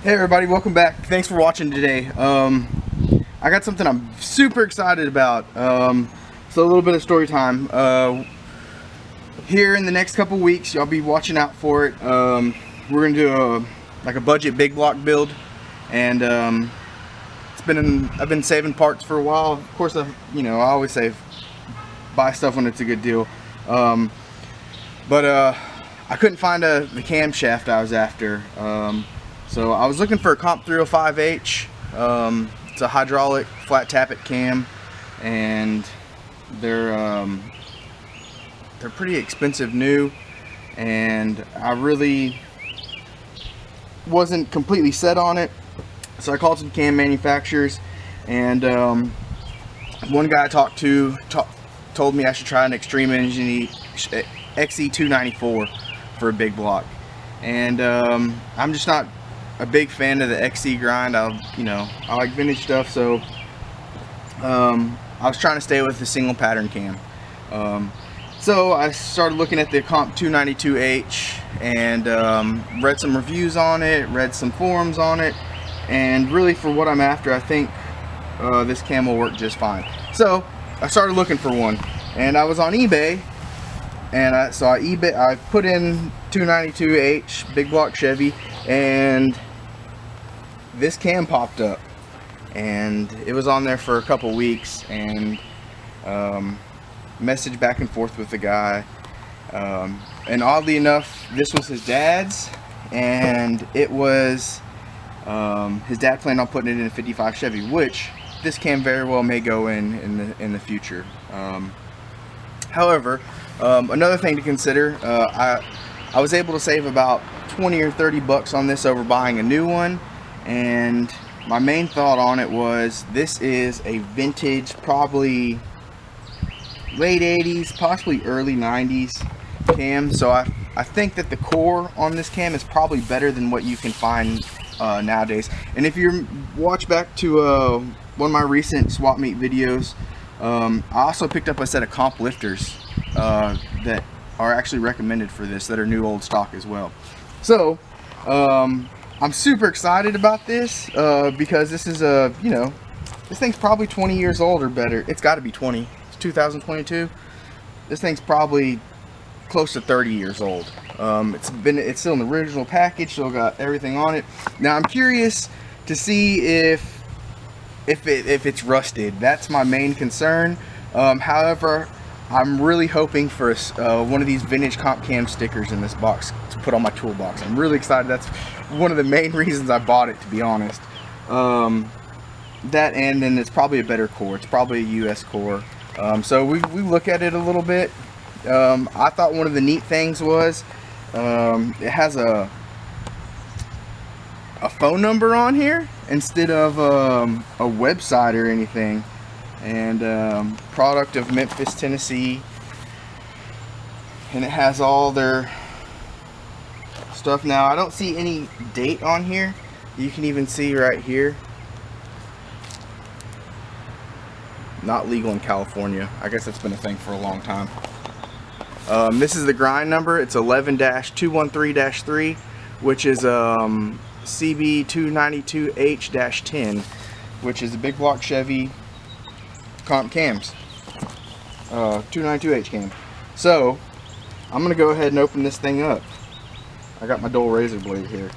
Hey everybody, welcome back. Thanks for watching today. I got something I'm super excited about. So a little bit of story time. Here in the next couple weeks, y'all be watching out for it. We're gonna do a budget big block build, and I've been saving parts for a while. Of course, I always save, buy stuff when it's a good deal. But I couldn't find the camshaft I was after. So I was looking for a Comp 305H. It's a hydraulic flat tappet cam, and they're pretty expensive new, and I really wasn't completely set on it. So I called some cam manufacturers, and one guy I talked to told me I should try an Extreme Engine XE294 for a big block, and I'm just not a big fan of the XE grind. I like vintage stuff, so I was trying to stay with the single pattern cam. So I started looking at the Comp 292H and read some reviews on it, read some forums on it, and really for what I'm after, I think this cam will work just fine. So I started looking for one, and I was on eBay, and I put in 292H big block Chevy, and this cam popped up, and it was on there for a couple weeks, and messaged back and forth with the guy, and oddly enough, this was his dad's, and it was his dad planned on putting it in a 55 Chevy, which this cam very well may go in the future. However, another thing to consider, I was able to save about 20 or 30 bucks on this over buying a new one, and my main thought on it was this is a vintage, probably late 80s, possibly early 90s cam. So I think that the core on this cam is probably better than what you can find nowadays. And if you watch back to one of my recent swap meet videos, I also picked up a set of comp lifters that are actually recommended for this, that are new old stock as well. So I'm super excited about this because this is this thing's probably 20 years old or better. It's got to be 20. It's 2022. This thing's probably close to 30 years old. It's still in the original package, still got everything on it. Now I'm curious to see if it's rusted. That's my main concern. However, I'm really hoping for one of these vintage comp cam stickers in this box to put on my toolbox. I'm really excited. That's one of the main reasons I bought it, to be honest. That, and then it's probably a better core. It's probably a US core. So we look at it a little bit. I thought one of the neat things was it has a phone number on here instead of a website or anything. And product of Memphis, Tennessee, and it has all their stuff. Now I don't see any date on here. You can even see right here, not legal in California. I guess that's been a thing for a long time. This is the grind number. It's 11-213-3, which is CB292H-10, which is a big block Chevy comp cams, 292H cam. So I'm gonna go ahead and open this thing up. I got my dull razor blade here.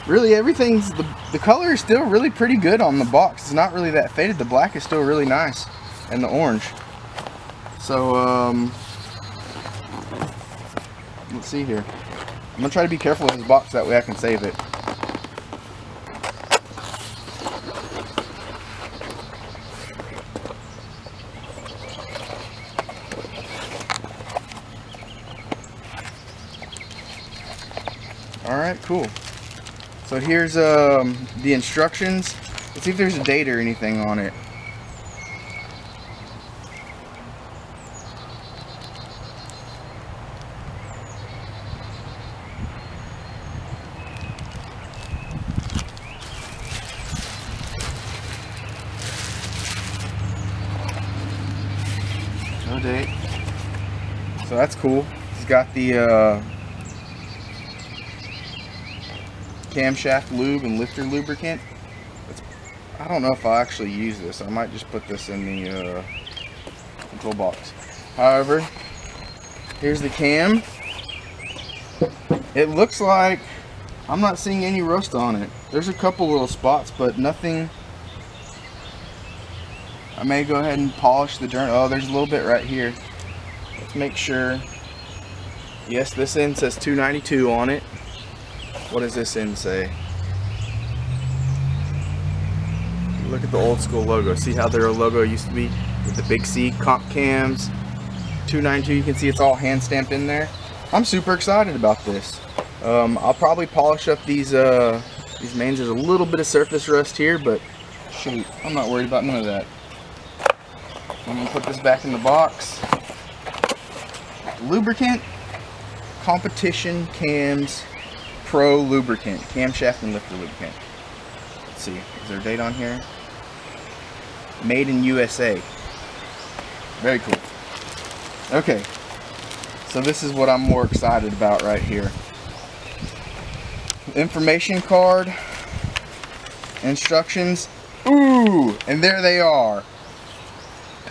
Really, everything's the color is still really pretty good on the box. It's not really that faded. The black is still really nice, and the orange. So let's see here. I'm gonna try to be careful with this box, that way I can save it. Alright, cool. So here's the instructions. Let's see if there's a date or anything on it. no date. So that's cool. It's got the camshaft lube and lifter lubricant. I don't know if I'll actually use this. I might just put this in the control box. However, here's the cam. It looks like I'm not seeing any rust on it. There's a couple little spots, but nothing. I may go ahead and polish the journal. Oh, there's a little bit right here. Let's make sure. Yes, this end says 292 on it. What does this end say? Look at the old school logo. See how their logo used to be with the big C, comp cams, 292. You can see it's all hand stamped in there. I'm super excited about this. I'll probably polish up these mains. There's a little bit of surface rust here, but shoot, I'm not worried about none of that. I'm gonna put this back in the box. Lubricant, Competition Cams Pro Lubricant, camshaft and lifter lubricant. Let's see, is there a date on here? Made in USA. Very cool. Okay, so this is what I'm more excited about right here. Information card, instructions. Ooh, and there they are.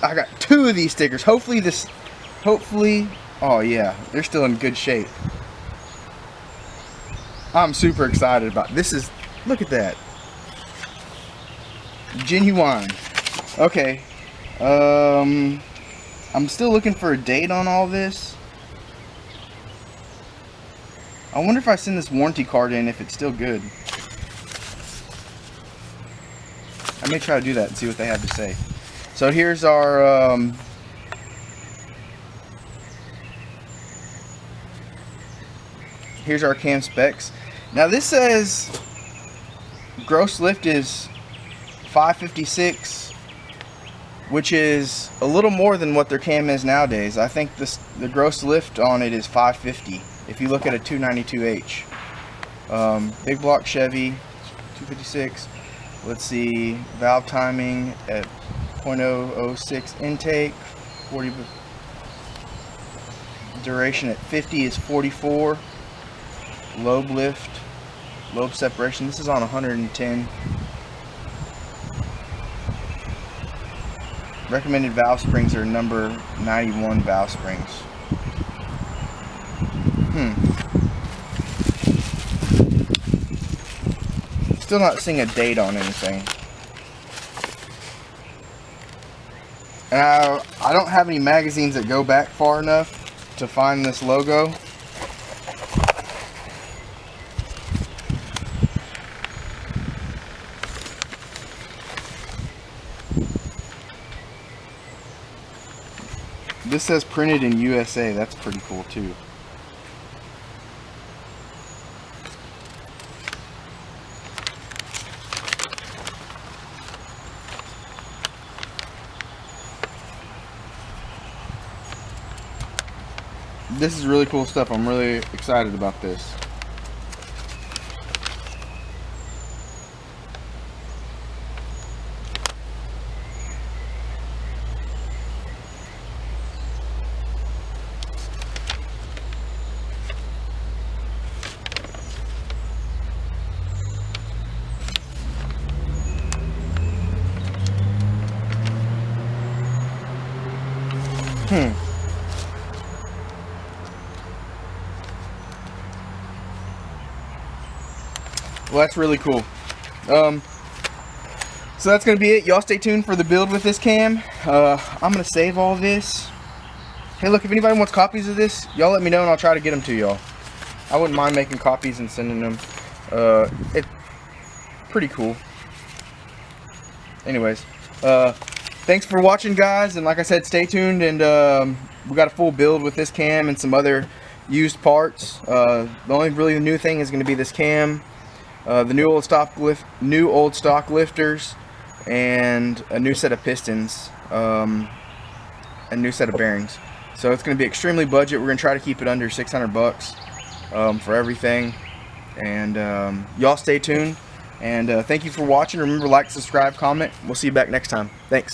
I got 2 of these stickers. Hopefully, oh yeah, they're still in good shape. I'm super excited about this. Look at that. Genuine. Okay. I'm still looking for a date on all this. I wonder if I send this warranty card in, if it's still good. I may try to do that and see what they have to say. So here's our cam specs. Now this says gross lift is 556, which is a little more than what their cam is nowadays. I think the gross lift on it is 550 if you look at a 292H. Big block Chevy 256. Let's see, valve timing at 0.006 intake, 40 duration at 50 is 44. Lobe lift, lobe separation, this is on 110. Recommended valve springs are number 91 valve springs. Still not seeing a date on anything. And I don't have any magazines that go back far enough to find this logo. This says printed in USA. That's pretty cool too. This is really cool stuff. I'm really excited about this. Well, that's really cool. So that's going to be it. Y'all stay tuned for the build with this cam. I'm going to save all this. Hey, look, if anybody wants copies of this, y'all let me know and I'll try to get them to y'all. I wouldn't mind making copies and sending them. It's pretty cool. Anyways, thanks for watching, guys. And like I said, stay tuned. And we got a full build with this cam and some other used parts. The only really new thing is going to be this cam. The new old stock lifters, and a new set of pistons, a new set of bearings. So it's going to be extremely budget. We're going to try to keep it under 600 bucks for everything. And y'all stay tuned. And thank you for watching. Remember, like, subscribe, comment. We'll see you back next time. Thanks.